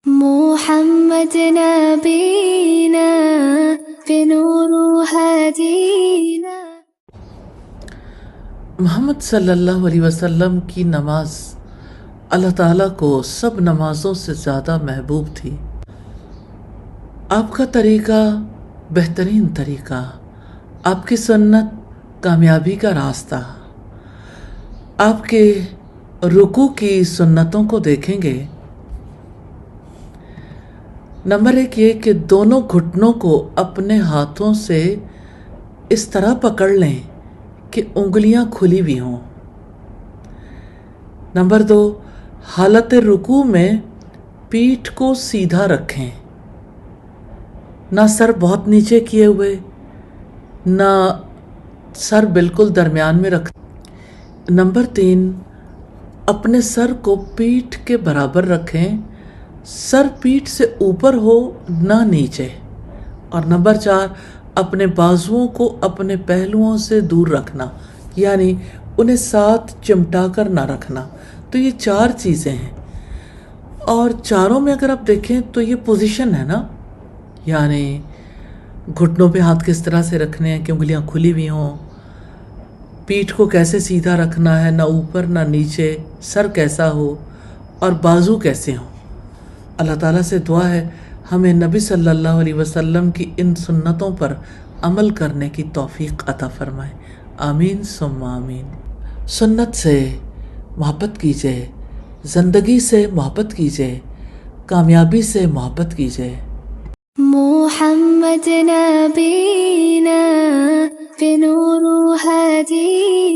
محمد نبینا بنور ہدینا۔ محمد صلی اللہ علیہ وسلم کی نماز اللہ تعالیٰ کو سب نمازوں سے زیادہ محبوب تھی۔ آپ کا طریقہ بہترین طریقہ، آپ کی سنت کامیابی کا راستہ۔ آپ کے رکوع کی سنتوں کو دیکھیں گے، نمبر 1 یہ کہ دونوں گھٹنوں کو اپنے ہاتھوں سے اس طرح پکڑ لیں کہ انگلیاں کھلی بھی ہوں۔ نمبر 2 حالت رکوع میں پیٹھ کو سیدھا رکھیں، نہ سر بہت نیچے کیے ہوئے، نہ سر بالکل درمیان میں رکھ۔ نمبر 3 اپنے سر کو پیٹھ کے برابر رکھیں، سر پیٹھ سے اوپر ہو نہ نیچے۔ اور نمبر 4 اپنے بازوؤں کو اپنے پہلوؤں سے دور رکھنا، یعنی انہیں ساتھ چمٹا کر نہ رکھنا۔ تو یہ 4 چیزیں ہیں، اور چاروں میں اگر آپ دیکھیں تو یہ پوزیشن ہے نا، یعنی گھٹنوں پہ ہاتھ کس طرح سے رکھنے ہیں کہ انگلیاں کھلی بھی ہوں، پیٹھ کو کیسے سیدھا رکھنا ہے، نہ اوپر نہ نیچے، سر کیسا ہو اور بازو کیسے ہوں۔ اللہ تعالیٰ سے دعا ہے ہمیں نبی صلی اللہ علیہ وسلم کی ان سنتوں پر عمل کرنے کی توفیق عطا فرمائے، آمین ثم آمین۔ سنت سے محبت کیجئے، زندگی سے محبت کیجئے، کامیابی سے محبت کیجئے۔ محمد نبینا بنور ہدینا۔